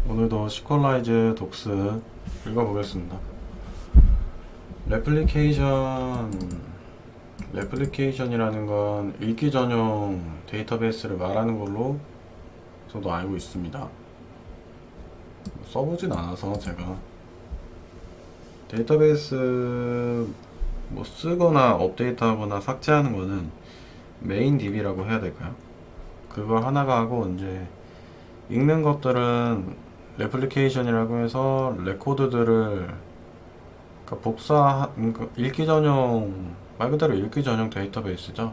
오늘도 시퀄라이즈 독스 읽어보겠습니다. 레플리케이션이라는 건 읽기 전용 데이터베이스를 말하는 걸로 저도 알고 있습니다. 써보진 않아서 제가 데이터베이스 뭐 쓰거나 업데이트하거나 삭제하는 거는 메인 DB라고 해야 될까요? 그걸 하나가 하고 이제 읽는 것들은 레플리케이션이라고 해서 레코드들을 그러니까 읽기 전용 말 그대로 읽기 전용 데이터베이스죠.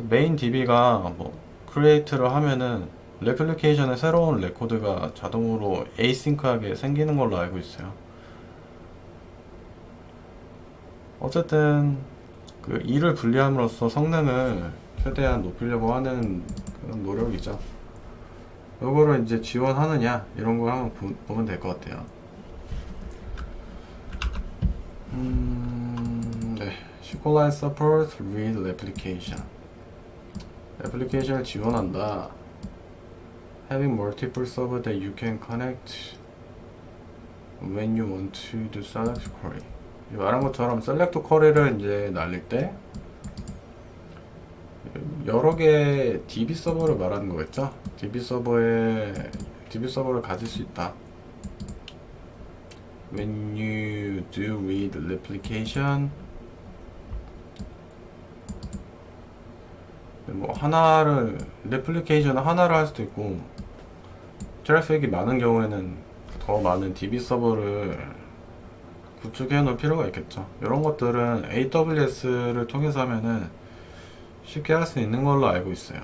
메인 DB가 뭐 크리에이트를 하면은 레플리케이션에 새로운 레코드가 자동으로 에이싱크하게 생기는 걸로 알고 있어요. 어쨌든 그 일을 분리함으로써 성능을 최대한 높이려고 하는 그런 노력이죠. 요거를 이제 지원하느냐 이런 거 한번 보면 될 것 같아요. 네. SQLite supports read replication. replication을 지원한다. Having multiple servers that you can connect when you want to do select query. 말한 것처럼 select query를 이제 날릴 때 여러 개의 DB 서버를 말하는 거겠죠? DB 서버를 가질 수 있다. When you do read replication, 뭐 레플리케이션을 하나를 할 수도 있고, 트래픽이 많은 경우에는 더 많은 DB 서버를 구축해 놓을 필요가 있겠죠. 이런 것들은 AWS를 통해서 하면은 쉽게 할 수 있는 걸로 알고 있어요.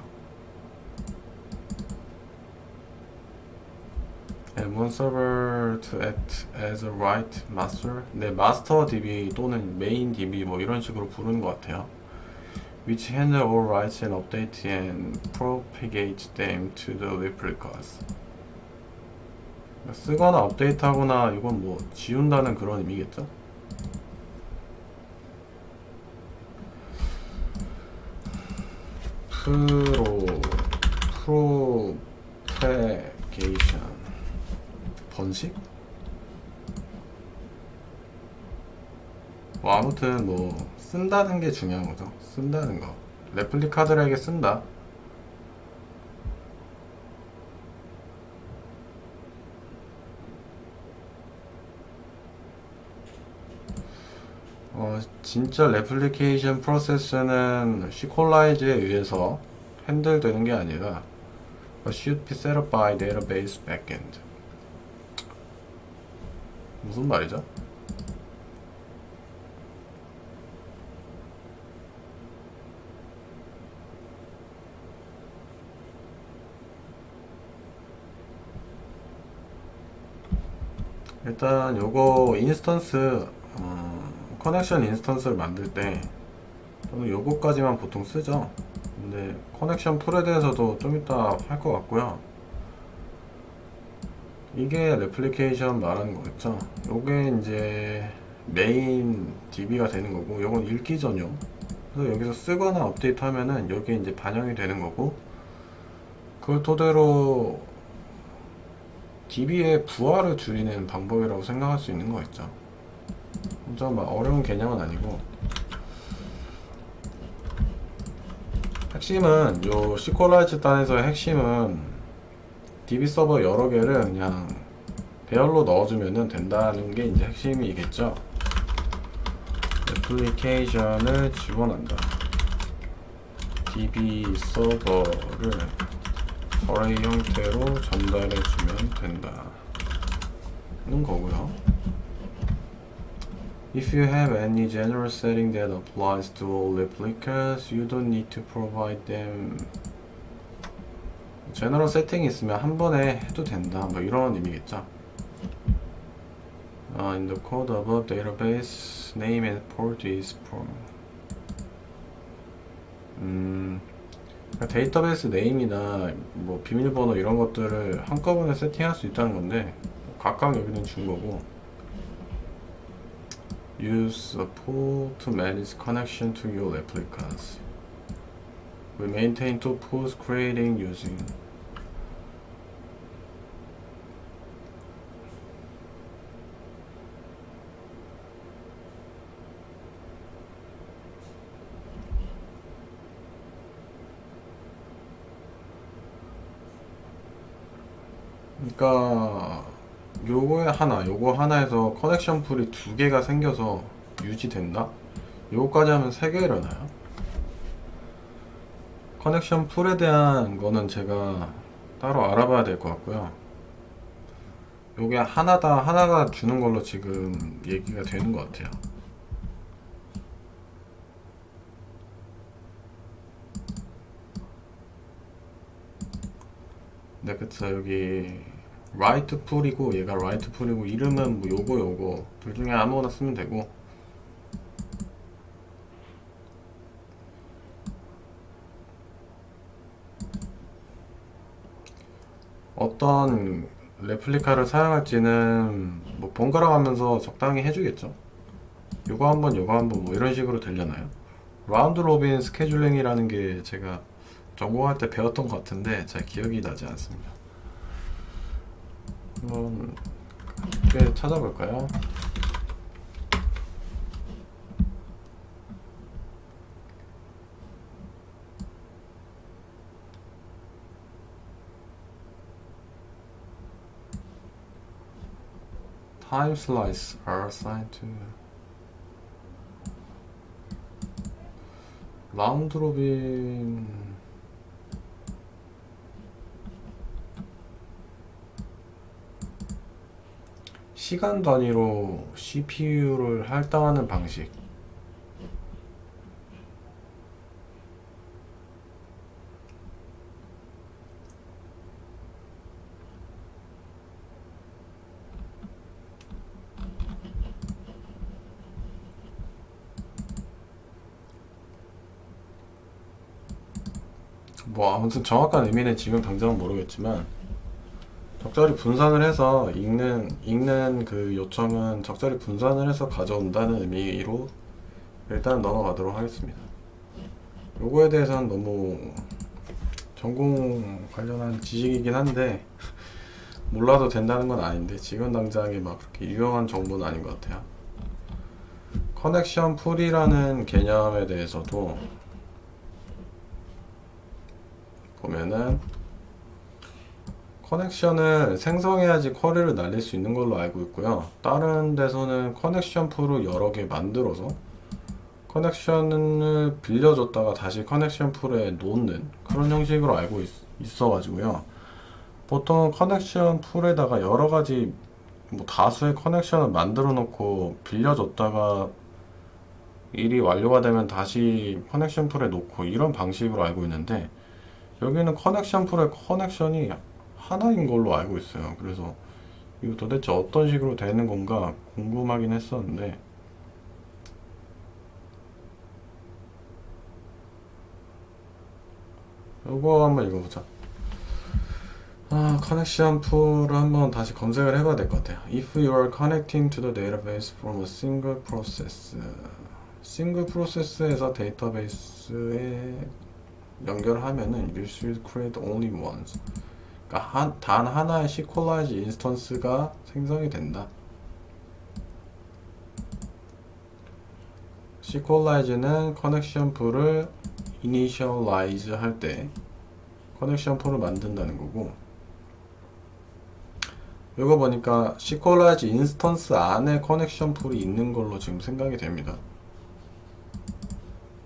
And one server to act as a write master. 네, 마스터 DB 또는 메인 DB 뭐 이런 식으로 부르는 것 같아요. Which handle all writes and update and propagate them to the replicas. 쓰거나 업데이트하거나 이건 뭐 지운다는 그런 의미겠죠? 프로페게이션 번식? 뭐 아무튼 뭐 쓴다는 게 중요한 거죠. 쓴다는 거. 레플리카들에게 쓴다. 진짜 레플리케이션 프로세스는 시퀄라이즈에 의해서 핸들되는 게 아니라 should be set up by database backend. 무슨 말이죠? 일단 요거 인스턴스 커넥션 인스턴스를 만들 때 저는 요거까지만 보통 쓰죠. 근데 커넥션 풀에 대해서도 좀 이따 할 것 같고요. 이게 레플리케이션 말하는 거겠죠. 요게 이제 메인 DB가 되는 거고, 요건 읽기 전용. 그래서 여기서 쓰거나 업데이트 하면은 여기에 이제 반영이 되는 거고, 그걸 토대로 DB의 부하를 줄이는 방법이라고 생각할 수 있는 거겠죠. 진짜 막 어려운 개념은 아니고, 핵심은 요 시퀄라이즈 단에서의 핵심은 DB 서버 여러 개를 그냥 배열로 넣어주면 된다는 게 이제 핵심이겠죠. 애플리케이션을 지원한다. DB 서버를 어레이 형태로 전달해주면 된다. 는 거고요. If you have any general setting that applies to all replicas, you don't need to provide them. 제너럴 세팅이 있으면 한 번에 해도 된다. 뭐 이런 의미겠죠. In the code above, database name and port is from. 데이터베이스 네임이나 뭐 비밀번호 이런 것들을 한꺼번에 세팅할 수 있다는 건데 각각 여기는 준 거고. Use a pool to manage connection to your replicas. We maintain two pools creating using 그러니까 요거에 하나, 요거 하나에서 커넥션 풀이 두 개가 생겨서 유지된다? 요거까지 하면 세 개 일어나요. 커넥션 풀에 대한 거는 제가 따로 알아봐야 될 것 같고요. 요게 하나다, 하나가 주는 걸로 지금 얘기가 되는 것 같아요. 네, 그쵸. 여기 라이트 풀이고 얘가 라이트 풀이고 이름은 뭐 요거 둘 중에 아무거나 쓰면 되고, 어떤 레플리카를 사용할지는 뭐 번갈아 가면서 적당히 해주겠죠. 요거 한번 뭐 이런 식으로 되려나요? 라운드 로빈 스케줄링이라는 게 제가 전공할 때 배웠던 것 같은데 잘 기억이 나지 않습니다. 한번 꽤 찾아볼까요? Time slice are assigned to 라운드 로빈. 시간 단위로 CPU를 할당하는 방식. 뭐 아무튼 정확한 의미는 지금 당장은 모르겠지만 적절히 분산을 해서 읽는 그 요청은 적절히 분산을 해서 가져온다는 의미로 일단 넘어가도록 하겠습니다. 요거에 대해서는 너무 전공 관련한 지식이긴 한데 몰라도 된다는 건 아닌데 지금 당장에 막 그렇게 유용한 정보는 아닌 것 같아요. 커넥션 풀이라는 개념에 대해서도 보면은 커넥션을 생성해야지 쿼리를 날릴 수 있는 걸로 알고 있고요. 다른 데서는 커넥션 풀을 여러 개 만들어서 커넥션을 빌려줬다가 다시 커넥션 풀에 놓는 그런 형식으로 알고 있어가지고요. 보통 커넥션 풀에다가 여러 가지 뭐 다수의 커넥션을 만들어 놓고 빌려줬다가 일이 완료가 되면 다시 커넥션 풀에 놓고 이런 방식으로 알고 있는데 여기는 커넥션 풀의 커넥션이 하나인 걸로 알고 있어요. 그래서 이거 도대체 어떤 식으로 되는 건가 궁금하긴 했었는데 이거 한번 읽어보자. 커넥션 풀을 한번 다시 검색을 해봐야 될 것 같아요. If you are connecting to the database from a single process, 싱글 프로세스에서 데이터베이스에 연결하면은 you should create only once. 그러니까 단 하나의 시퀄라이즈 인스턴스가 생성이 된다. 시퀄라이즈는 커넥션 풀을 이니셜라이즈 할 때 커넥션 풀을 만든다는 거고, 이거 보니까 시퀄라이즈 인스턴스 안에 커넥션 풀이 있는 걸로 지금 생각이 됩니다.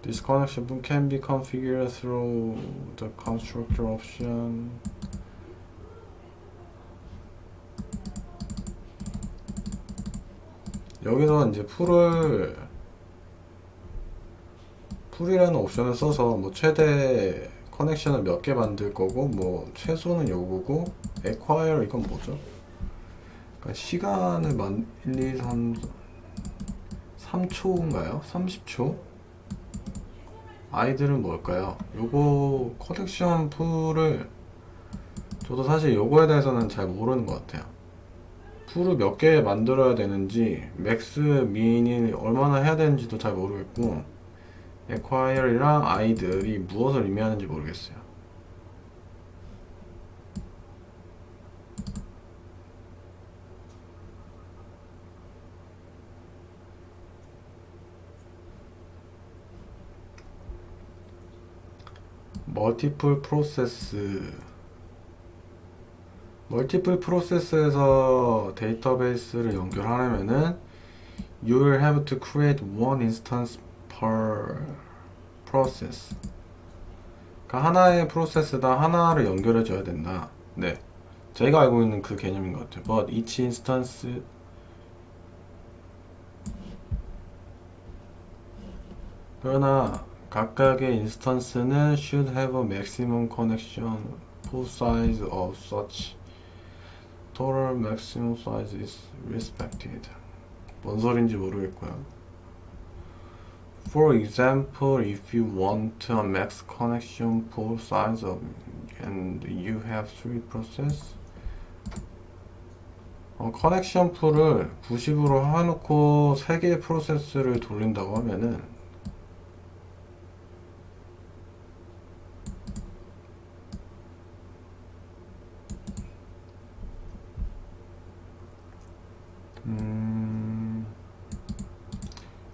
This connection can be configured through the constructor option. 여기서 이제 풀이라는 옵션을 써서 뭐 최대 커넥션을 몇 개 만들 거고 뭐 최소는 요거고 acquire 이건 뭐죠? 그러니까 시간을 1, 2, 3초인가요? 30초? 아이들은 뭘까요? 요거 커넥션 풀을 저도 사실 요거에 대해서는 잘 모르는 것 같아요. 풀을 몇 개 만들어야 되는지 맥스 민이 얼마나 해야 되는지도 잘 모르겠고 acquire이랑 아이들이 무엇을 의미하는지 모르겠어요. 멀티플 프로세스 멀티플 프로세스에서 데이터베이스를 연결하려면은 you will have to create one instance per process. 그러니까 하나의 프로세스당 하나를 연결해 줘야 된다. 네, 제가 알고 있는 그 개념인 것 같아요. But each instance 그러나 각각의 인스턴스는 should have a maximum connection pool size of such total maximum size is respected. 뭔 소린지 모르겠고요. For example, if you want a max connection pool size of and you have three process 커넥션 풀을 90으로 해놓고 3개의 프로세스를 돌린다고 하면은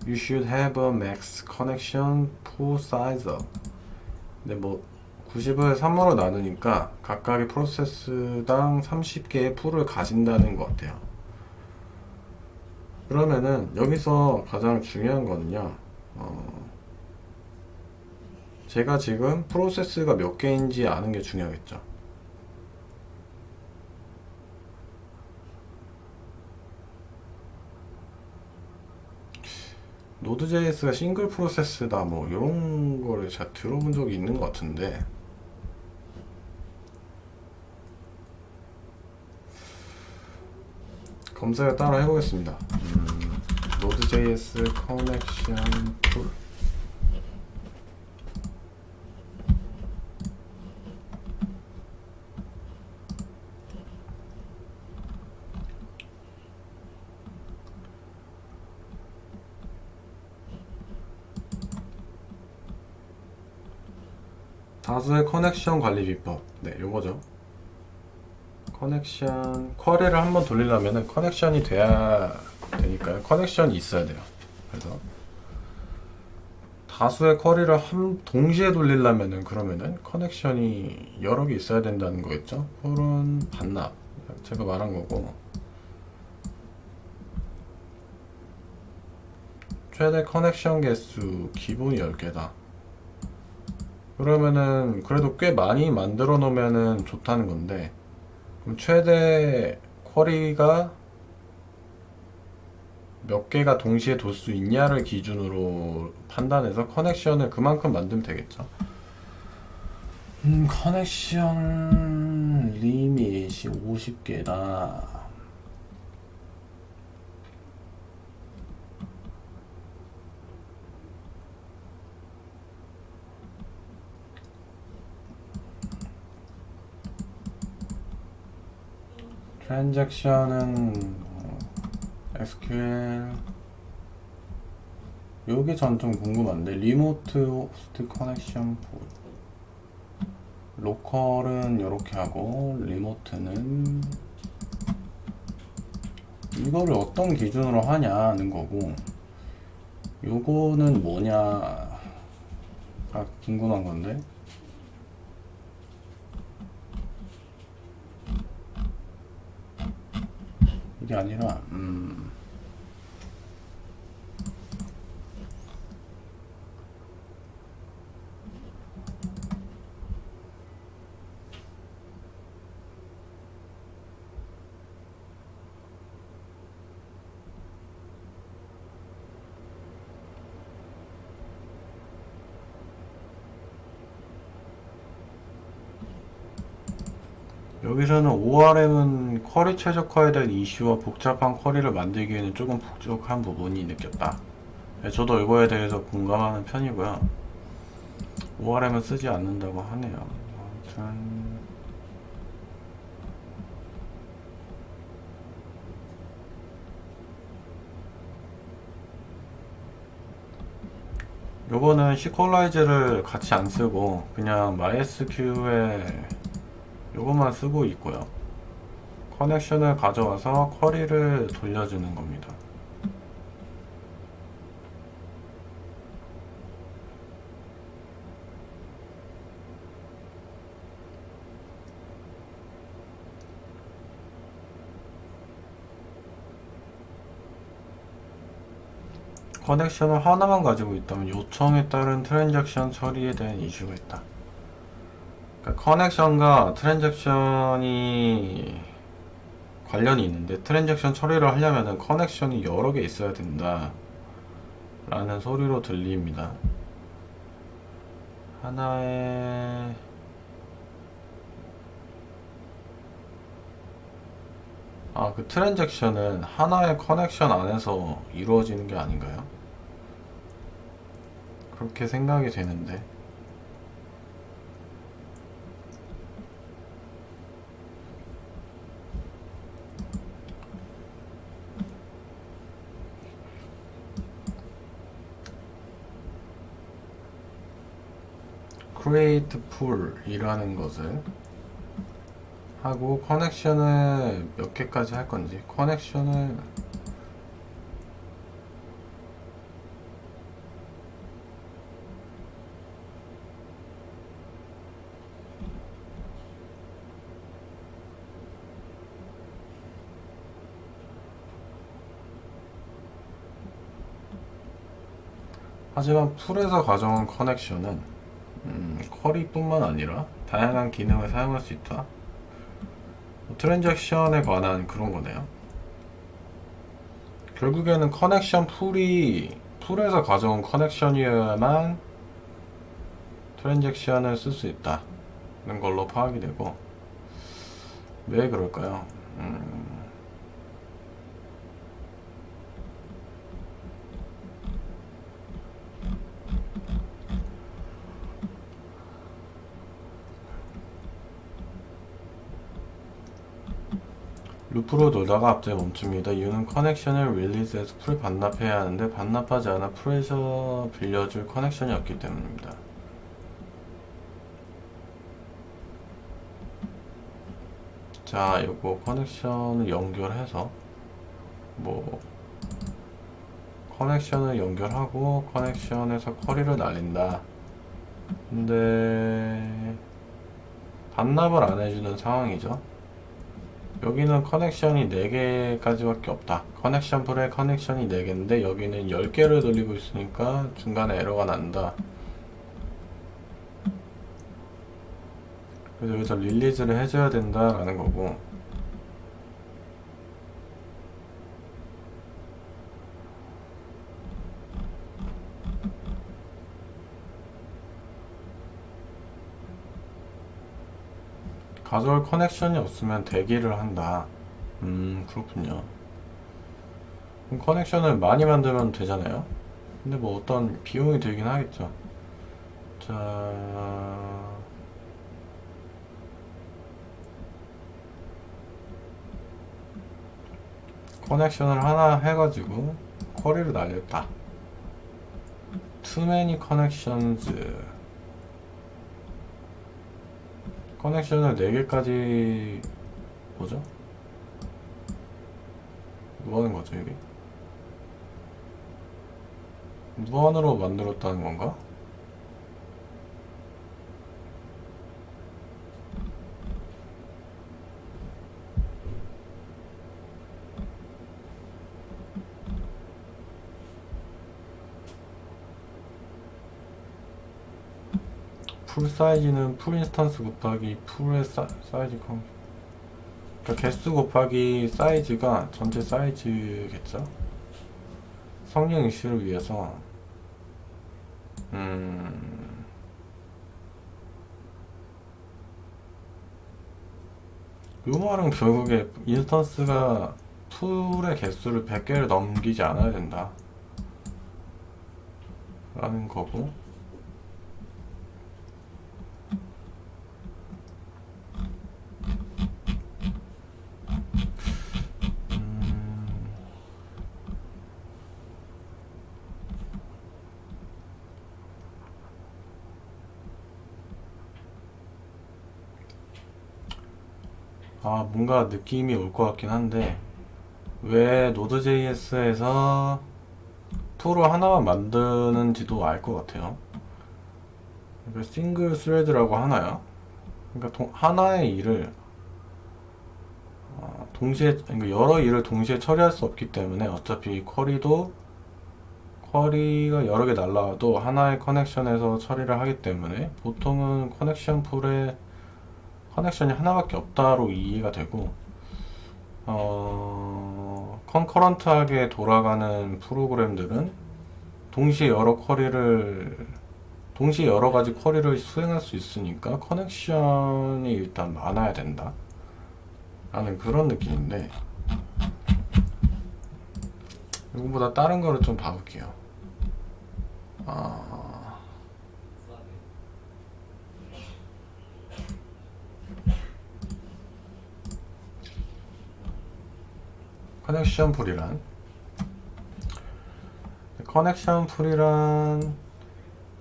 You should have a max connection pool size of 근데 뭐 90을 3으로 나누니까 각각의 프로세스당 30개의 풀을 가진다는 것 같아요. 그러면은 여기서 가장 중요한 거는요 제가 지금 프로세스가 몇 개인지 아는 게 중요하겠죠. 노드.js가 싱글 프로세스다 뭐 이런 거를 제가 들어본 적이 있는 것 같은데 검색을 따라 해보겠습니다. 노드.js 커넥션 풀 다수의 커넥션 관리 비법 네 요거죠. 커넥션 쿼리를 한번 돌리려면 커넥션이 돼야 되니까요. 커넥션이 있어야 돼요. 그래서 다수의 쿼리를 동시에 돌리려면은 그러면은 커넥션이 여러 개 있어야 된다는 거겠죠. 폴은 반납 제가 말한 거고 최대 커넥션 개수 기본이 10개다. 그러면은 그래도 꽤 많이 만들어 놓으면은 좋다는 건데 그럼 최대 쿼리가 몇 개가 동시에 돌 수 있냐를 기준으로 판단해서 커넥션을 그만큼 만들면 되겠죠. 커넥션 리밋이 50개다. 트랜잭션은 SQL 요게 전 좀 궁금한데 리모트 호스트 커넥션 폴 로컬은 이렇게 하고 리모트는 이거를 어떤 기준으로 하냐는 거고 요거는 뭐냐가 궁금한 건데 이게 아니라 여기서는 ORM은 쿼리 최적화에 대한 이슈와 복잡한 쿼리를 만들기에는 조금 부족한 부분이 느꼈다. 네, 저도 이거에 대해서 공감하는 편이고요. ORM은 쓰지 않는다고 하네요. 아무튼 요거는 시퀄라이즈를 같이 안 쓰고 그냥 MySQL에 요것만 쓰고 있고요. 커넥션을 가져와서 쿼리를 돌려주는 겁니다. 커넥션을 하나만 가지고 있다면 요청에 따른 트랜잭션 처리에 대한 이슈가 있다. 그러니까 커넥션과 트랜잭션이 관련이 있는데 트랜잭션 처리를 하려면 커넥션이 여러 개 있어야 된다 라는 소리로 들립니다. 하나의 그 트랜잭션은 하나의 커넥션 안에서 이루어지는 게 아닌가요? 그렇게 생각이 되는데. create pool이라는 것을 하고 커넥션을 몇 개까지 할 건지 커넥션을 하지만 풀에서 가져온 커넥션은 쿼리뿐만 아니라 다양한 기능을 사용할 수 있다. 트랜잭션에 관한 그런 거네요. 결국에는 커넥션 풀이 풀에서 가져온 커넥션이어야만 트랜잭션을 쓸 수 있다는 걸로 파악이 되고, 왜 그럴까요? 루프로 돌다가 갑자기 멈춥니다. 이유는 커넥션을 릴리즈해서 풀 반납해야 하는데 반납하지 않아 풀에서 빌려줄 커넥션이 없기 때문입니다. 자, 요거 커넥션을 연결해서 커넥션을 연결하고 커넥션에서 쿼리를 날린다. 근데 반납을 안 해주는 상황이죠. 여기는 커넥션이 4개까지밖에 없다. 커넥션 풀에 커넥션이 4개인데 여기는 10개를 돌리고 있으니까 중간에 에러가 난다. 그래서 여기서 릴리즈를 해줘야 된다라는 거고, 가져올 커넥션이 없으면 대기를 한다. 그렇군요. 그럼 커넥션을 많이 만들면 되잖아요. 근데 뭐 어떤 비용이 들긴 하겠죠. 자, 커넥션을 하나 해가지고 쿼리를 날렸다. Too many connections. 커넥션을 4개까지 뭐죠? 뭐 하는 거죠, 이게? 무한으로 만들었다는 건가? 풀 사이즈는 풀 인스턴스 곱하기 풀의 사이즈 그러니까 개수 곱하기 사이즈가 전체 사이즈겠죠? 성능 이슈를 위해서 요 말은 결국에 인스턴스가 풀의 개수를 100개를 넘기지 않아야 된다 라는 거고, 뭔가 느낌이 올 것 같긴 한데, 왜 Node.js에서 툴을 하나만 만드는지도 알 것 같아요. 싱글 스레드라고 하나요? 그러니까 하나의 일을 동시에, 그러니까 여러 일을 동시에 처리할 수 없기 때문에 어차피 쿼리도 쿼리가 여러 개 날라와도 하나의 커넥션에서 처리를 하기 때문에 보통은 커넥션 풀에 커넥션이 하나밖에 없다로 이해가 되고, 컨커런트하게 돌아가는 프로그램들은 동시에 여러 가지 쿼리를 수행할 수 있으니까 커넥션이 일단 많아야 된다 라는 그런 느낌인데, 이거보다 다른 거를 좀 봐볼게요. 커넥션 풀이란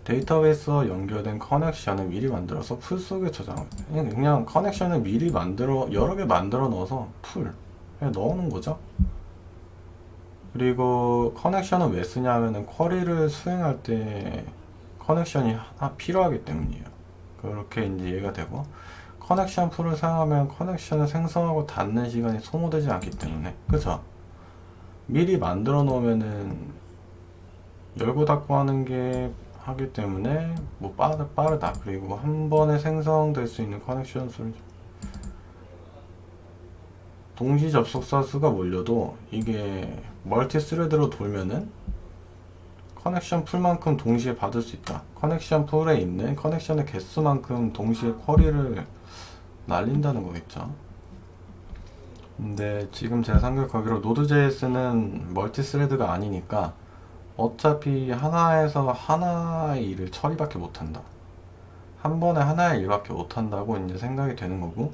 데이터베이스와 연결된 커넥션을 미리 만들어서 풀 속에 저장합니다. 그냥 커넥션을 미리 여러 개 만들어 넣어서 그냥 넣어놓은 거죠. 그리고 커넥션은 왜 쓰냐 하면은 쿼리를 수행할 때 커넥션이 하나 필요하기 때문이에요. 그렇게 이제 이해가 되고, 커넥션 풀을 사용하면 커넥션을 생성하고 닫는 시간이 소모되지 않기 때문에, 그죠? 미리 만들어 놓으면은 열고 닫고 하는 게 하기 때문에 뭐 빠르다. 그리고 한 번에 생성될 수 있는 커넥션 수를, 동시 접속사 수가 몰려도 이게 멀티 스레드로 돌면은 커넥션 풀만큼 동시에 받을 수 있다. 커넥션 풀에 있는 커넥션의 개수만큼 동시에 쿼리를 날린다는 거겠죠. 근데 지금 제가 생각하기로 Node.js는 멀티 스레드가 아니니까 어차피 하나에서 하나의 일을 처리밖에 못한다. 한 번에 하나의 일밖에 못한다고 이제 생각이 되는 거고,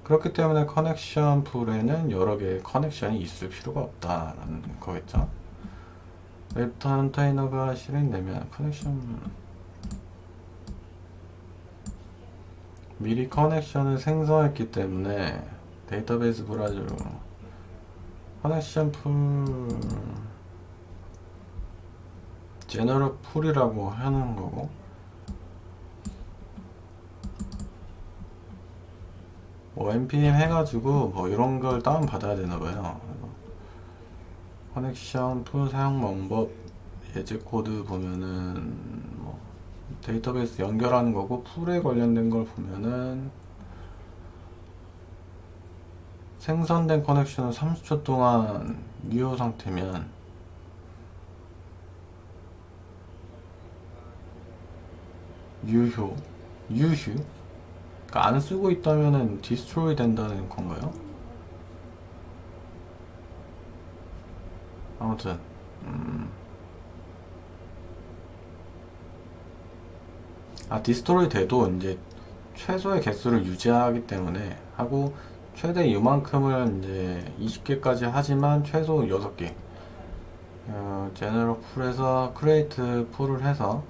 그렇기 때문에 커넥션 풀에는 여러 개의 커넥션이 있을 필요가 없다라는 거겠죠. 웹 컨테이너가 실행되면 커넥션, 미리 커넥션을 생성했기 때문에 데이터베이스 브라우저로 커넥션 풀 제너럴 풀이라고 하는 거고, 뭐 npm 해가지고 뭐 이런 걸 다운 받아야 되나 봐요. 커넥션 풀 사용 방법 예제 코드 보면은 뭐 데이터베이스 연결하는 거고, 풀에 관련된 걸 보면은 생성된 커넥션은 30초 동안 유효 상태면 유효? 그러니까 안 쓰고 있다면은 디스트로이 된다는 건가요? 아무튼 디스트로이 돼도 이제 최소의 개수를 유지하기 때문에 하고, 최대 이만큼을 이제 20개까지 하지만 최소 6개 제너럴 풀에서 크리에이트 풀을 해서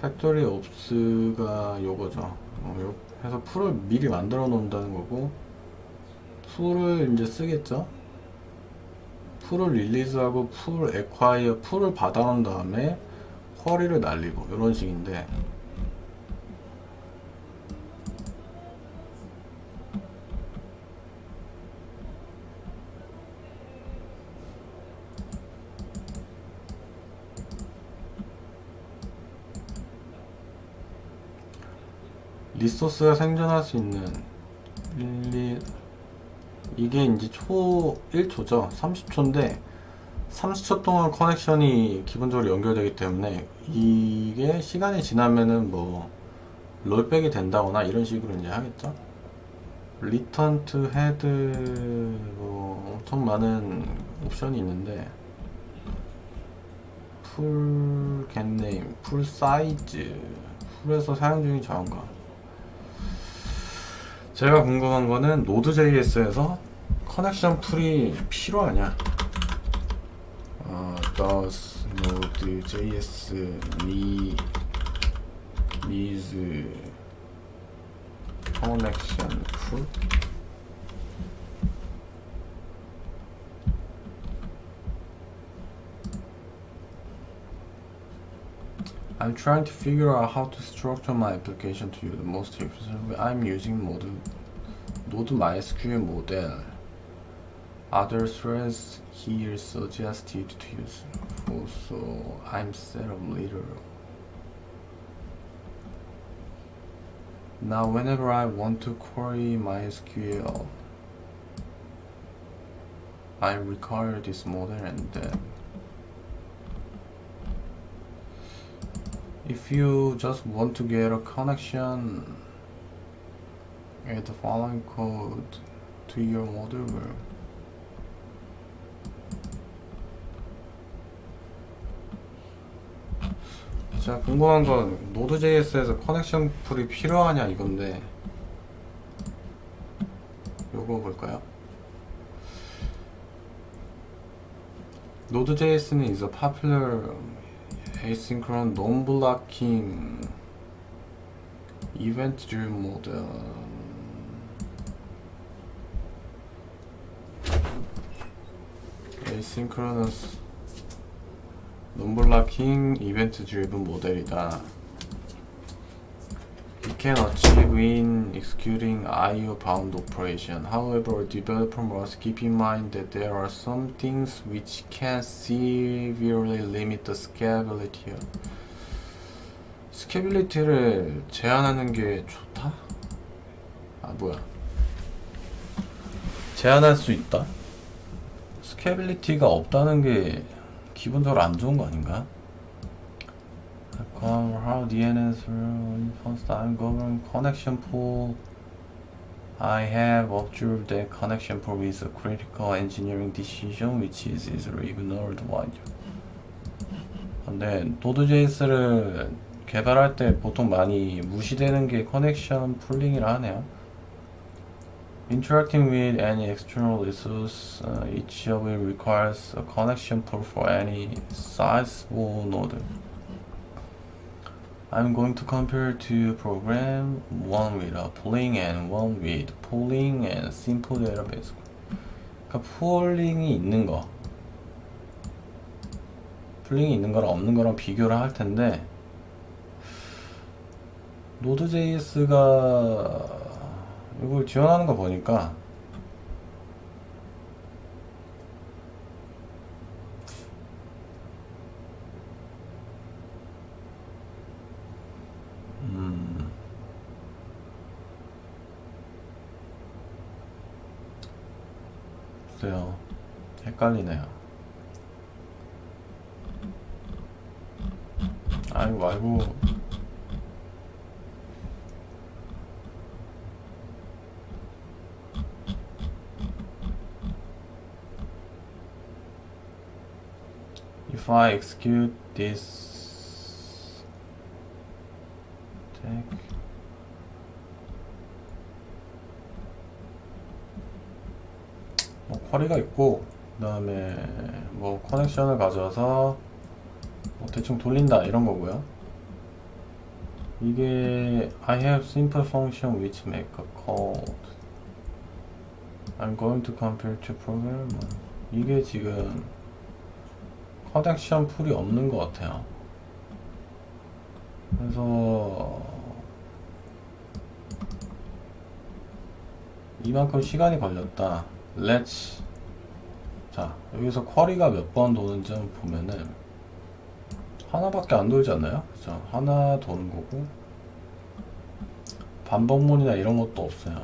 팩토리 옵스가 요거죠. 해서 풀을 미리 만들어 놓는다는 거고, 풀을 이제 쓰겠죠. 풀을 릴리즈하고 풀 에콰이어 풀을 받아온 다음에 쿼리를 날리고 이런 식인데, 리소스가 생존할 수 있는 이게 이제 1초죠. 30초인데 30초 동안 커넥션이 기본적으로 연결되기 때문에 이게 시간이 지나면은 뭐 롤백이 된다거나 이런 식으로 이제 하겠죠. 리턴 투 헤드 뭐 엄청 많은 옵션이 있는데, 풀 겟네임, 풀 사이즈, 풀에서 사용 중인 자원과, 제가 궁금한 거는 Node.js에서 커넥션 풀이 필요하냐? Does Node.js needs connection 풀? I'm trying to figure out how to structure my application to use the most efficiently. I'm using Node MySQL model. other threads here suggested to use. Also, I'm set up later. Now, whenever I want to query MySQL, I require this model and then. If you just want to get a connection, add the following code to your model. 제가 궁금한 건 Node.js에서 커넥션 풀이 필요하냐 이건데 요거 볼까요? Node.js는 is a popular asynchronous non-blocking event-driven model. asynchronous non-blocking event-driven 모델이다. It can achieve in executing IO-bound operation. However, a developer must keep in mind that there are some things which can severely limit the scalability. 스케빌리티를 제한하는 게 좋다? 아 뭐야? 제한할 수 있다? 스케빌리티가 없다는 게 기본적으로 안 좋은 거 아닌가? How DNS first time govern connection pool. I have observed that connection pool is a critical engineering decision which is easily ignored. 근데 Node.js를 개발할 때 보통 많이 무시되는 게 커넥션 풀링이라 하네요. Interacting with any external resource, each of it requires a connection pool for any sizable node. I'm going to compare two programs, one with a pooling and one with pooling and simple database. 그러니까 pooling 있는 거랑 없는 거랑 비교를 할 텐데 Node.js가 이걸 지원하는 거 보니까 글쎄요, 헷갈리네요. 아이고 말고 If I execute this tag, 뭐 쿼리가 있고 그 다음에 뭐 커넥션을 가져와서 뭐 대충 돌린다 이런 거고요. 이게 I have simple function which make a code. I'm going to compare to program. 이게 지금 커넥션 풀이 없는 것 같아요. 그래서 이만큼 시간이 걸렸다. Let's 자 여기서 쿼리가 몇 번 도는지 한번 보면은 하나밖에 안 돌지 않나요? 그죠? 하나 도는 거고 반복문이나 이런 것도 없어요.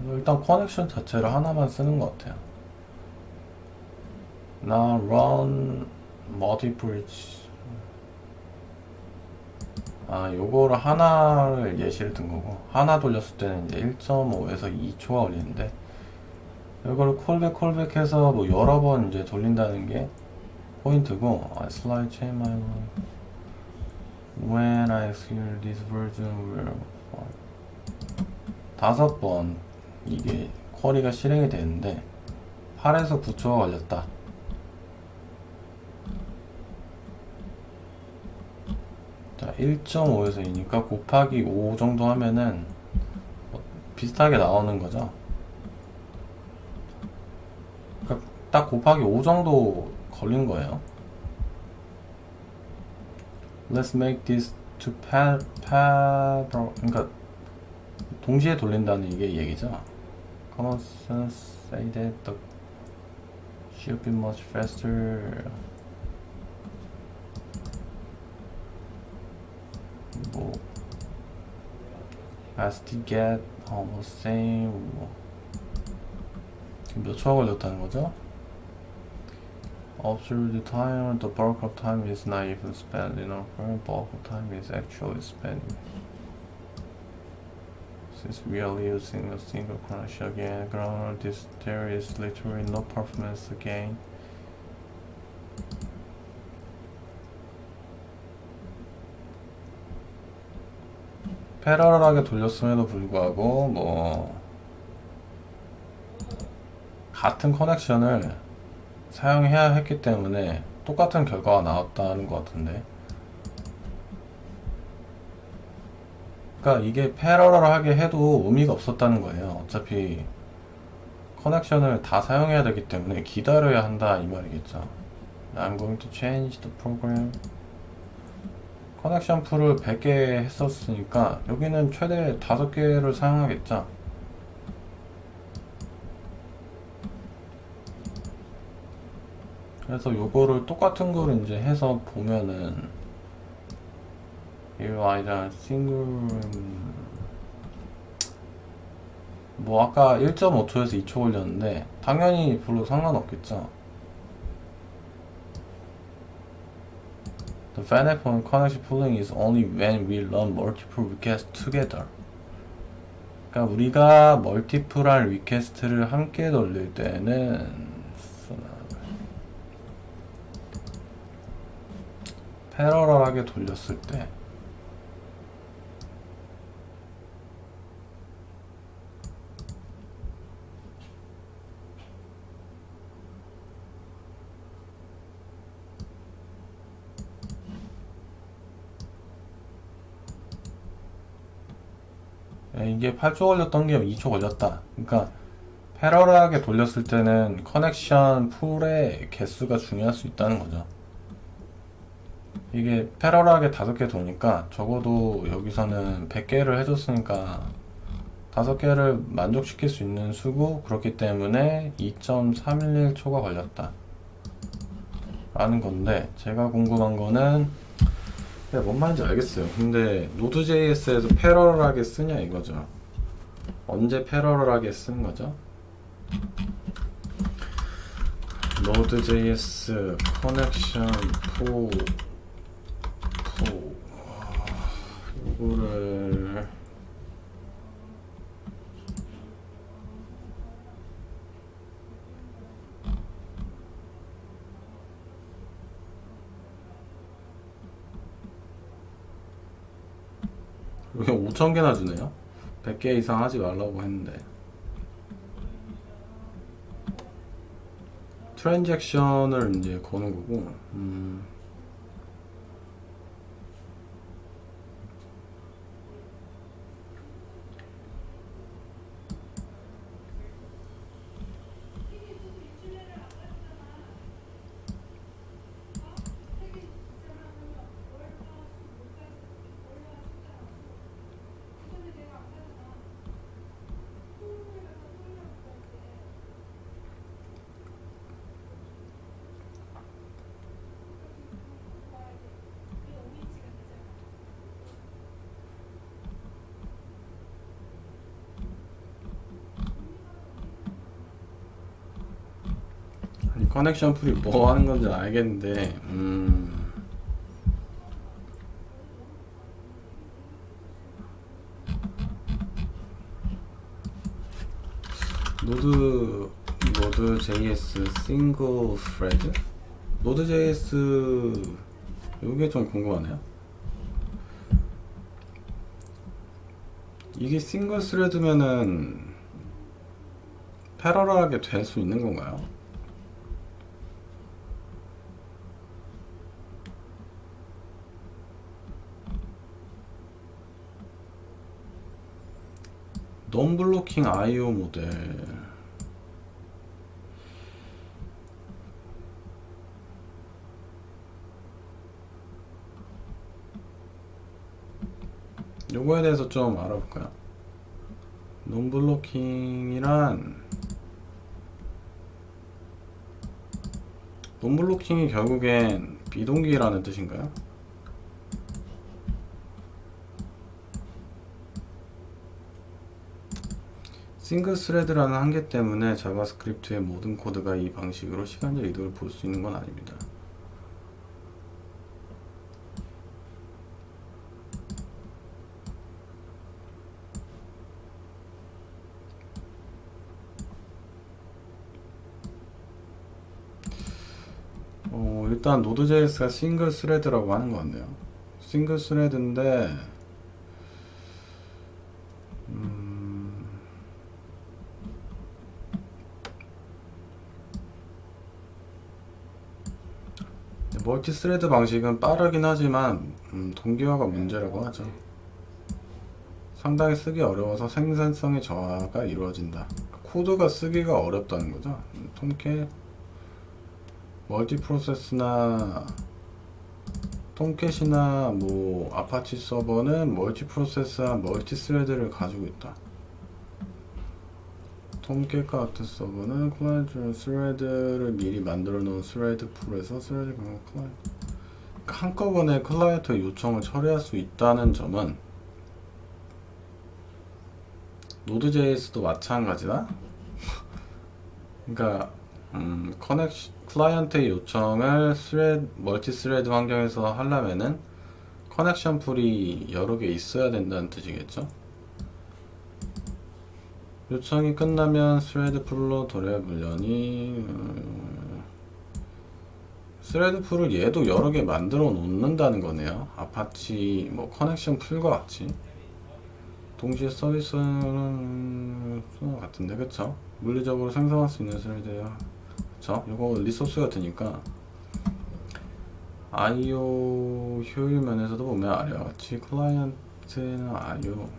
일단 커넥션 자체를 하나만 쓰는 것 같아요. Now run multiple. 아 요거를 하나를 예시를 든 거고 하나 돌렸을 때는 이제 1.5에서 2초가 걸리는데 이거를 콜백 해서 뭐 여러 번 이제 돌린다는 게 포인트고. I slide chain my line. When I execute this version will 5번 이게 쿼리가 실행이 되는데 8에서 9초가 걸렸다. 자 1.5에서 2니까 곱하기 5 정도 하면은 뭐 비슷하게 나오는 거죠. 그러니까 딱 곱하기 5 정도 걸린 거예요. Let's make this to 그러니까 동시에 돌린다는 이게 얘기죠. Constance say that the should be much faster. 뭐 as to get almost same. 몇 초가 걸렸다는 거죠? Observe the time. The bulk of time is not even spent. In our current bulk of time is actually spent. Since we are using a single connection again, ground there is literally no performance gain. 패러럴하게 돌렸음에도 불구하고 뭐 같은 커넥션을 사용해야 했기 때문에 똑같은 결과가 나왔다는 것 같은데, 그러니까 이게 패러럴하게 해도 의미가 없었다는 거예요. 어차피 커넥션을 다 사용해야 되기 때문에 기다려야 한다 이 말이겠죠. I'm going to change the program. 커넥션 풀을 100개 했었으니까 여기는 최대 5개를 사용하겠죠. 그래서 요거를 똑같은 거를 이제 해서 보면은 이거 아니라 싱글 뭐 아까 1.5초에서 2초 걸렸는데 당연히 별로 상관없겠죠. The benefit of connection pooling is only when we run multiple requests together. 그러니까 우리가 멀티플한 리퀘스트를 함께 돌릴 때는 패러럴하게 돌렸을 때 이게 8초 걸렸던 게 2초 걸렸다. 그러니까 패러럴하게 돌렸을 때는 커넥션 풀의 개수가 중요할 수 있다는 거죠. 이게 패러럴하게 5개 도니까 적어도 여기서는 100개를 해줬으니까 5개를 만족시킬 수 있는 수고, 그렇기 때문에 2.311초가 걸렸다 라는 건데, 제가 궁금한 거는 뭔 말인지 알겠어요. 근데 노드.js에서 패러럴하게 쓰냐 이거죠. 언제 패러럴하게 쓰는 거죠? 노드.js 커넥션 포 이거를 여기 5,000개나 주네요. 100개 이상 하지 말라고 했는데. 트랜잭션을 이제 거는 거고, 커넥션 풀이 뭐 하는 건지 알겠는데, 노드.js 싱글 스레드? 노드.js 이게 좀 궁금하네요. 이게 싱글 스레드면은 패러럴하게 될 수 있는 건가요? non-blocking IO 모델. 요거에 대해서 좀 알아볼까요? non-blocking이란 논블로킹이 결국엔 비동기라는 뜻인가요? 싱글 스레드라는 한계 때문에 자바스크립트의 모든 코드가 이 방식으로 시간적 이동을 볼 수 있는 건 아닙니다. 일단 노드.js가 싱글 스레드라고 하는 것 같네요. 싱글 스레드인데 멀티 스레드 방식은 빠르긴 하지만 동기화가 문제라고 하죠. 상당히 쓰기 어려워서 생산성의 저하가 이루어진다. 코드가 쓰기가 어렵다는 거죠. 통캣 멀티 프로세스나 톰캣이나 뭐 아파치 서버는 멀티 프로세스와 멀티 스레드를 가지고 있다. 톰캣과 같은 서버는 클라이언트 스레드를 미리 만들어 놓은 스레드 풀에서 스레드 클라이언트, 그러니까 한꺼번에 클라이언트 요청을 처리할 수 있다는 점은 노드.js도 마찬가지다. 그러니까 클라이언트의 요청을 멀티 스레드 환경에서 하려면은 커넥션 풀이 여러 개 있어야 된다는 뜻이겠죠. 요청이 끝나면 스레드 풀로 돌려보려니 스레드 풀을 얘도 여러 개 만들어 놓는다는 거네요. 아파치 뭐 커넥션 풀과 같이 동시에 서비스는 같은데, 그쵸? 물리적으로 생성할 수 있는 스레드야. 그쵸? 이거 리소스가 드니까 IO 효율 면에서도 보면 아래와 같이 클라이언트는 IO,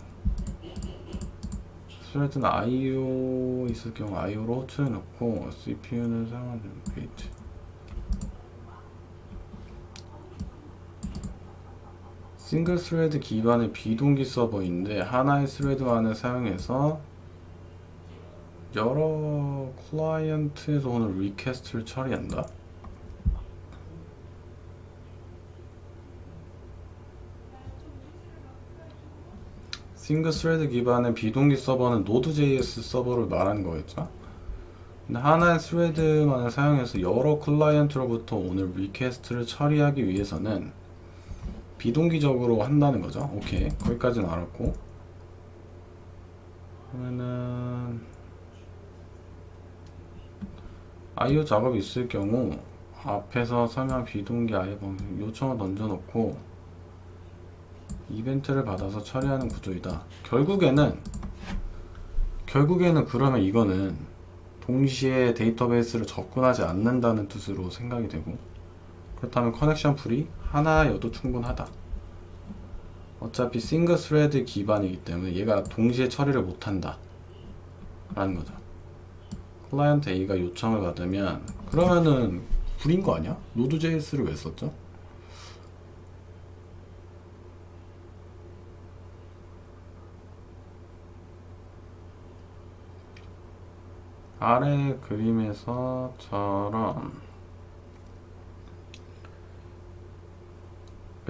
스레드는 IO 있을 경우 IO로 호출해 놓고 CPU는 사용하는 게이트. 싱글 스레드 기반의 비동기 서버인데 하나의 스레드만을 사용해서 여러 클라이언트에서 오는 리퀘스트를 처리한다. 싱글 스레드 기반의 비동기 서버는 노드.js 서버를 말하는 거겠죠. 근데 하나의 스레드만을 사용해서 여러 클라이언트로부터 오는 리퀘스트를 처리하기 위해서는 비동기적으로 한다는 거죠. 오케이, 거기까지는 알았고, 그러면은 IO 작업이 있을 경우 앞에서 설명한 비동기 IO 방식 요청을 던져놓고 이벤트를 받아서 처리하는 구조이다. 결국에는 그러면 이거는 동시에 데이터베이스를 접근하지 않는다는 뜻으로 생각이 되고, 그렇다면 커넥션 풀이 하나여도 충분하다. 어차피 싱글 스레드 기반이기 때문에 얘가 동시에 처리를 못한다 라는 거죠. 클라이언트 A가 요청을 받으면 그러면은 불인 거 아니야? 노드.js를 왜 썼죠? 아래 그림에서처럼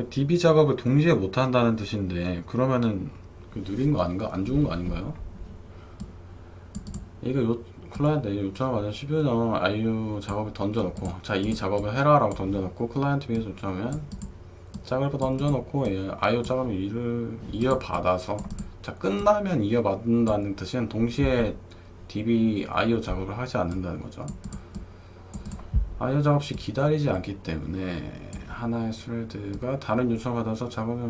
DB 작업을 동시에 못한다는 뜻인데, 그러면은 느린 거 아닌가? 안 좋은 거 아닌가요? 얘가 클라이언트 요청을 받은 CPU IO 작업을 던져놓고, 자, 이 작업을 해라 라고 던져놓고, 클라이언트 위에서 요청하면 작업을 던져놓고 IO 작업을 이어받아서, 자, 끝나면 이어받는다는 뜻은 동시에 DB IO 작업을 하지 않는다는 거죠. IO 작업 시 기다리지 않기 때문에 하나의 스레드가 다른 요청을 받아서 작업을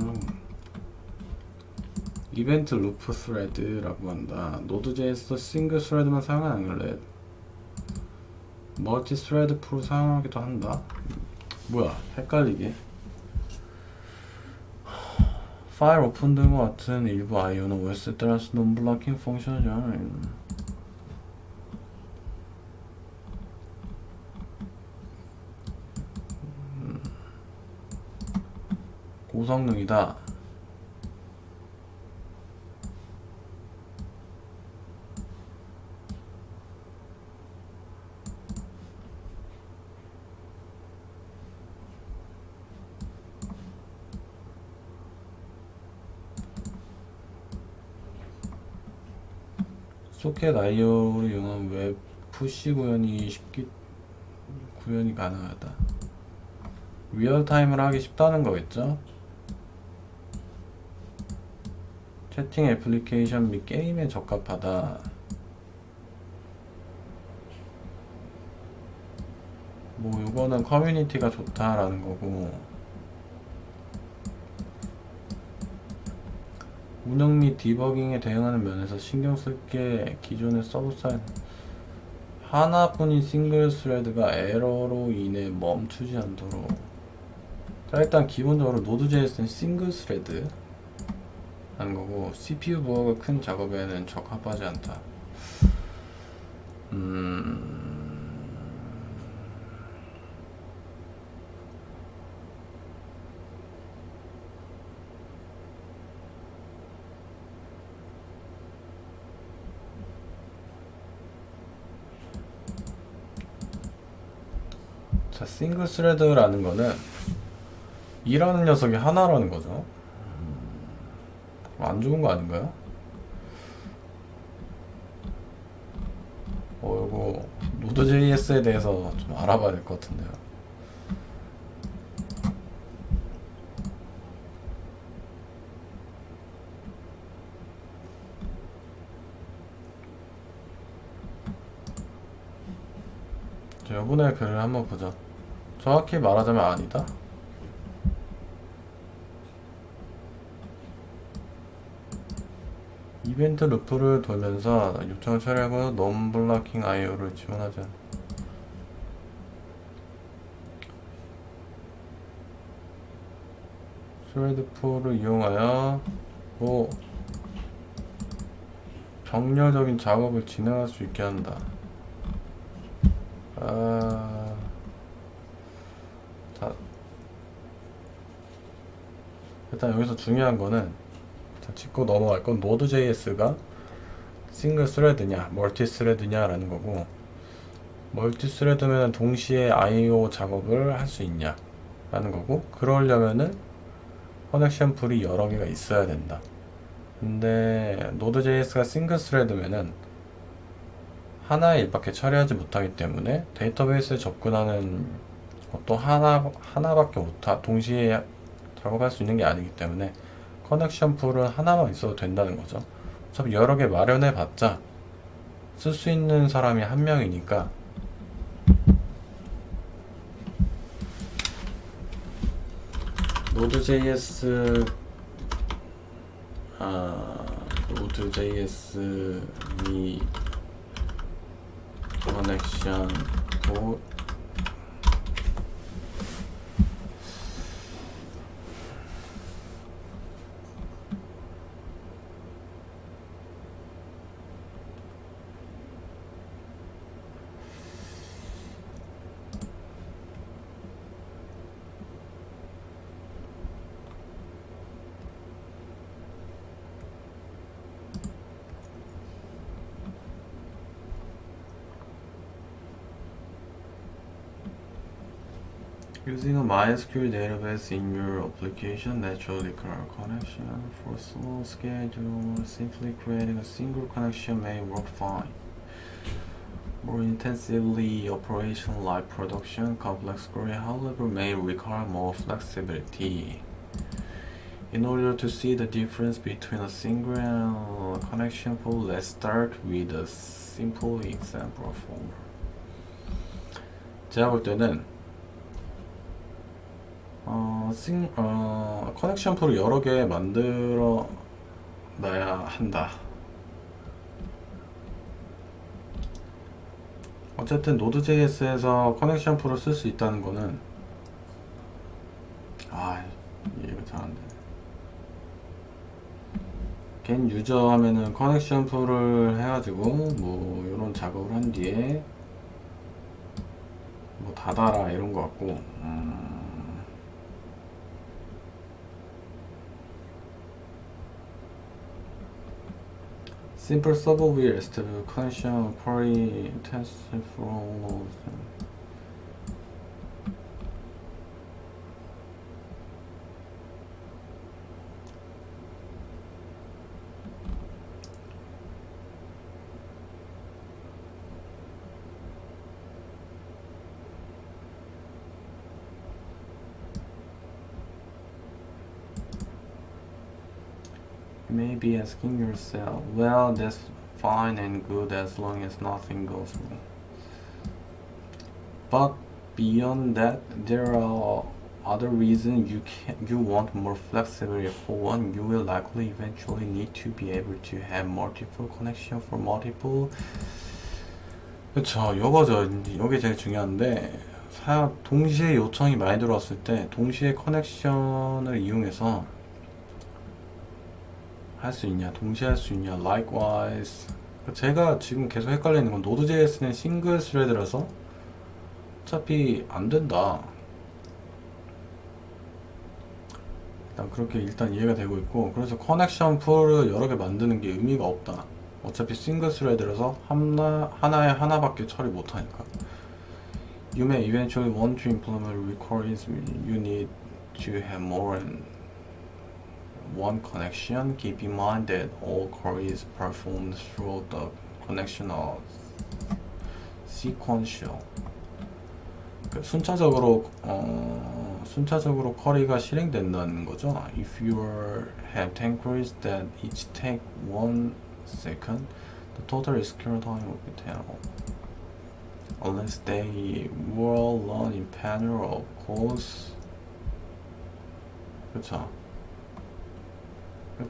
이벤트 루프 스레드라고 한다. 노드.js도 싱글 스레드만 사용하는 걸래. 멀티 스레드 풀을 사용하기도 한다. 뭐야, 헷갈리게. 파일 오픈 등과 같은 일부 IO는 OS에 따라서 논블로킹 펑션을 제한하는 고성능이다. 소켓 IO를 이용한 웹 푸시 구현이 가능하다. 리얼타임을 하기 쉽다는 거겠죠? 채팅 애플리케이션 및 게임에 적합하다. 뭐 요거는 커뮤니티가 좋다라는 거고, 운영 및 디버깅에 대응하는 면에서 신경 쓸 게 기존의 서브 사이트 하나뿐인 싱글 스레드가 에러로 인해 멈추지 않도록. 자, 일단 기본적으로 노드.js는 싱글 스레드 하는 거고, CPU 부하가 큰 작업에는 적합하지 않다. 자, 싱글 스레드라는 거는 일하는 녀석이 하나라는 거죠. 안 좋은 거 아닌가요? 이거 노드.js에 대해서 좀 알아봐야 될 것 같은데요. 자, 요번에 글을 한번 보자. 정확히 말하자면 아니다. 이벤트 루프를 돌면서 요청을 처리하고 non-blocking IO를 지원하지 않아. 스레드풀을 이용하여 뭐 정렬적인 작업을 진행할 수 있게 한다. 자, 일단 여기서 중요한 거는, 자, 짚고 넘어갈 건 노드.js가 싱글 스레드냐 멀티 스레드냐 라는 거고, 멀티 스레드면 동시에 IO 작업을 할 수 있냐 라는 거고, 그러려면은 커넥션 풀이 여러 개가 있어야 된다. 근데 노드.js가 싱글 스레드면은 하나의 일밖에 처리하지 못하기 때문에 데이터베이스에 접근하는 것도 하나밖에 못하, 동시에 작업할 수 있는 게 아니기 때문에 커넥션 풀은 하나만 있어도 된다는 거죠. 어차피 여러 개 마련해 봤자 쓸 수 있는 사람이 한 명이니까. 노드.js 미 커넥션 도 Using a MySQL database in your application naturally requires connection. For slow schedule, simply creating a single connection may work fine. More intensively, operation like production, complex query, however, may require more flexibility. In order to see the difference between a single and connection flow, let's start with a simple example form. 제가 볼 때는 커넥션 풀을 여러 개 만들어 놔야 한다. 어쨌든 노드.js에서 커넥션 풀을 쓸 수 있다는 거는, 이해가 잘 안 되네. 겐 유저 하면은 커넥션 풀을 해가지고 뭐 이런 작업을 한 뒤에 뭐 닫아라 이런 거 같고, Simple server will establish connection query test for all of them. You may be asking yourself, well, that's fine and good as long as nothing goes wrong. But beyond that, there are other reasons you want more flexibility. For one, you will likely eventually need to be able to have multiple connection for multiple. 그쵸, 요거죠. 요게 제일 중요한데 동시에 요청이 많이 들어왔을 때 동시에 커넥션을 이용해서 할 수 있냐, 동시에 할 수 있냐. Likewise, 제가 지금 계속 헷갈리는 건 Node.js는 싱글 스레드라서 어차피 안 된다. 일단 이해가 되고 있고, 그래서 커넥션 풀을 여러 개 만드는 게 의미가 없다. 어차피 싱글 스레드라서 하나에 하나밖에 처리 못하니까. You may eventually want to implement recurrence. You need to have more than one connection. Keep in mind that all queries performed through the connection are sequential. 순차적으로 쿼리가 실행된다는 거죠. If you have 10 queries that each take 1 second, the total SQL time will be 10. Unless they will run in parallel, of course. 그쵸.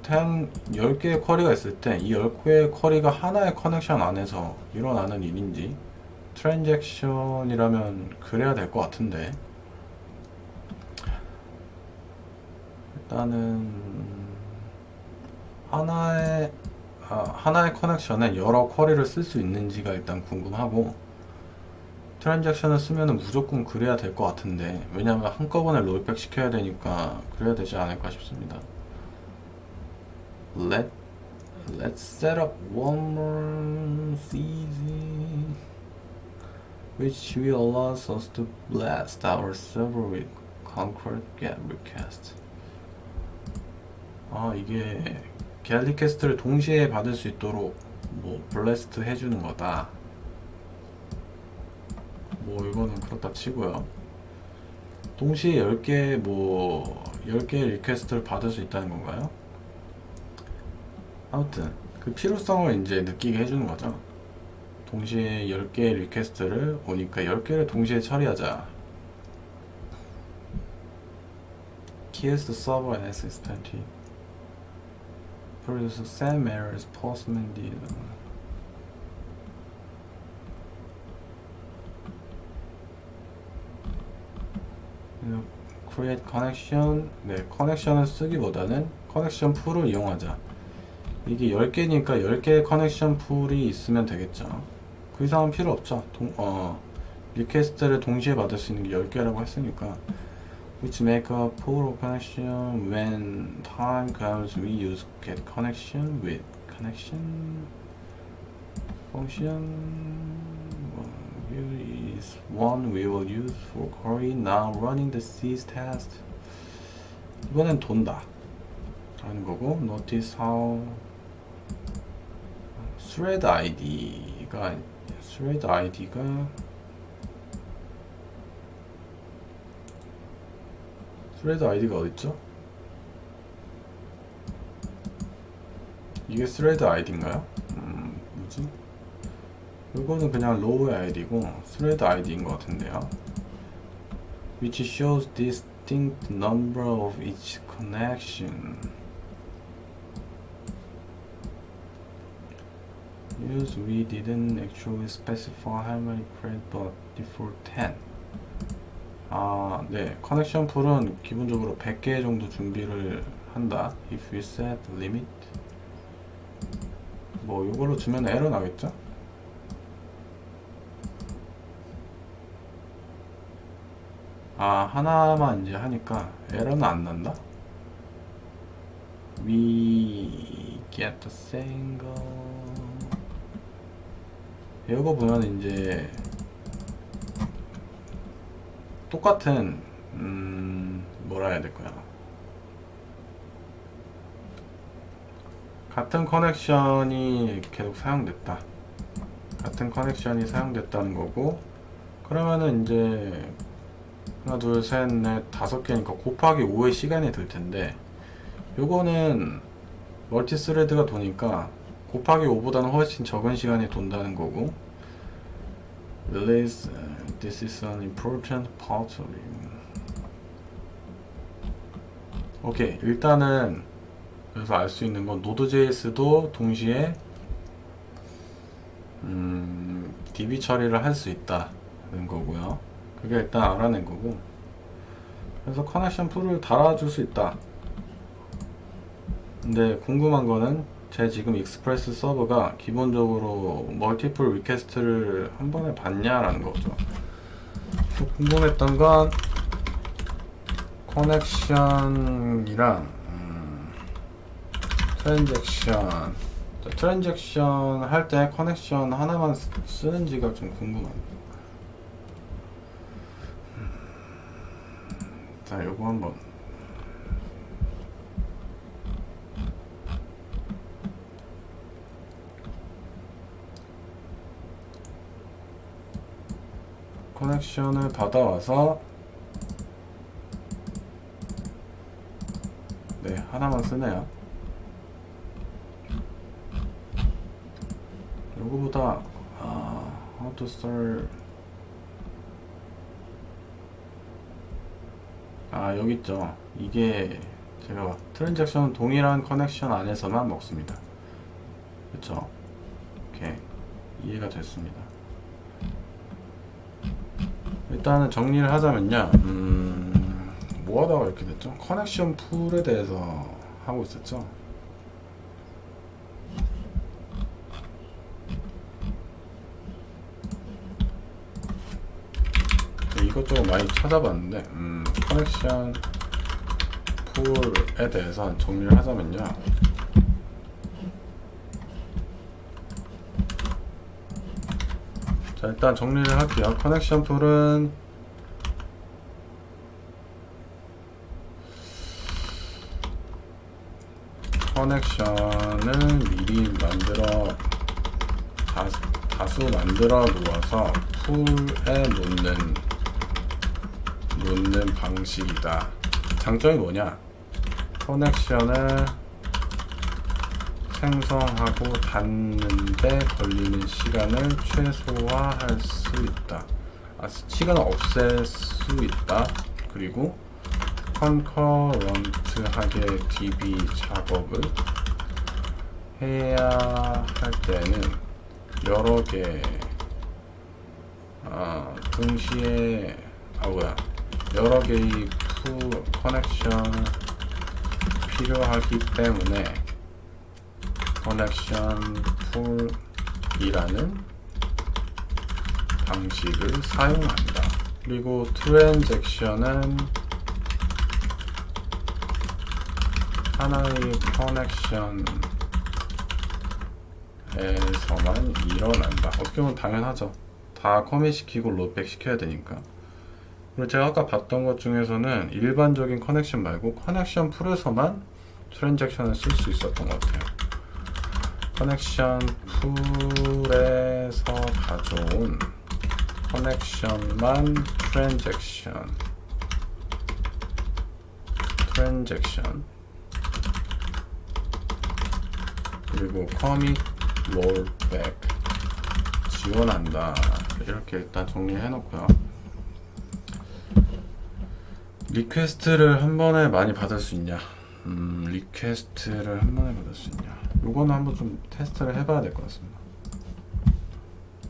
10개의 쿼리가 있을 때 이 10개의 쿼리가 하나의 커넥션 안에서 일어나는 일인지 트랜잭션이라면 그래야 될 것 같은데, 일단은 하나의 커넥션에 여러 쿼리를 쓸 수 있는지가 일단 궁금하고, 트랜잭션을 쓰면은 무조건 그래야 될 것 같은데, 왜냐면 한꺼번에 롤백 시켜야 되니까 그래야 되지 않을까 싶습니다. Let's set up one more CZ, which will allow us to blast our server with concurrent GET request. 이게 GET 리퀘스트를 동시에 받을 수 있도록 블래스트 해주는 거다. 이거는 그렇다 치고요. 동시에 10개의 리퀘스트를 받을 수 있다는 건가요? 아무튼 그 필요성을 이제 느끼게 해주는 거죠. 동시에 10개의 리퀘스트를 오니까 10개를 동시에 처리하자. Kills the server as expected. Produce same errors postman did. Create connection. 네, 커넥션을 쓰기보다는 커넥션 풀을 이용하자. 이게 10개니까 10개의 커넥션 풀이 있으면 되겠죠. 그 이상은 필요 없죠. 리퀘스트를 동시에 받을 수 있는 게 10개라고 했으니까. Which make a pool of connection. When time comes, we use get connection with connection function. Here is one we will use for query. Now running the sys test. 이번엔 돈다 하는 거고, notice how thread ID가 어딨죠? 이게 thread ID인가요? 뭐지? 이거는 그냥 row ID고 thread ID인 것 같은데요. Which shows distinct number of each connection. Yes, we didn't actually specify how many create, but default 10. 네, 커넥션 풀은 기본적으로 100개 정도 준비를 한다. If we set limit, 이걸로 주면 에러 나겠죠? 하나만 이제 하니까 에러는 안 난다. We get the single. 이거 보면 이제 똑같은 뭐라 해야 될까요? 같은 커넥션이 계속 사용됐다. 같은 커넥션이 사용됐다는 거고, 그러면은 이제 하나, 둘, 셋, 넷, 5개니까 곱하기 5의 시간이 들 텐데, 요거는 멀티 스레드가 도니까 곱하기 5보다는 훨씬 적은 시간이 돈다는 거고. Release, this is an important part of it. 오케이, 일단은 그래서 알 수 있는 건 Node.js도 동시에 DB 처리를 할 수 있다는 거고요. 그게 일단 알아낸 거고. 그래서 커넥션 풀을 달아줄 수 있다. 근데 궁금한 거는 제 지금 익스프레스 서버가 기본적으로 멀티플 리퀘스트를 한 번에 받냐라는 거죠. 또 궁금했던 건 커넥션이랑 트랜잭션 할 때 커넥션 하나만 쓰는지가 좀 궁금합니다. 자, 요거 한번 커넥션을 받아와서 네, 하나만 쓰네요. 요거보다 how to start 여기 있죠. 이게 제가 트랜잭션은 동일한 커넥션 안에서만 먹습니다. 그쵸? 오케이, 이해가 됐습니다. 일단은 정리를 하자면요, 뭐 하다가 이렇게 됐죠? 커넥션 풀에 대해서 하고 있었죠. 이것저것 많이 찾아봤는데 커넥션 풀에 대해서 정리를 하자면요, 자, 일단 정리를 할게요. 커넥션 풀은 커넥션을 미리 다수 만들어 놓아서 풀에 놓는 방식이다. 장점이 뭐냐? 커넥션을 생성하고 닫는데 걸리는 시간을 최소화할 수 있다. 시간을 없앨 수 있다. 그리고 컨커런트하게 DB 작업을 해야 할 때는 여러 개 동시에 여러 개의 커넥션 필요하기 때문에 커넥션 풀이라는 방식을 사용한다. 그리고 트랜잭션은 하나의 커넥션에서만 일어난다. 어떻게 보면 당연하죠. 다 커밋 시키고 로드백 시켜야 되니까. 그리고 제가 아까 봤던 것 중에서는 일반적인 커넥션 말고 커넥션 풀에서만 트랜잭션을 쓸 수 있었던 것 같아요. 커넥션 풀에서 가져온 커넥션만 트랜잭션 그리고 커밋 롤백 지원한다. 이렇게 일단 정리해 놓고요. 리퀘스트를 한 번에 많이 받을 수 있냐? 리퀘스트를 한 번에 받을 수 있냐? 요거는 한번 좀 테스트를 해봐야 될 것 같습니다.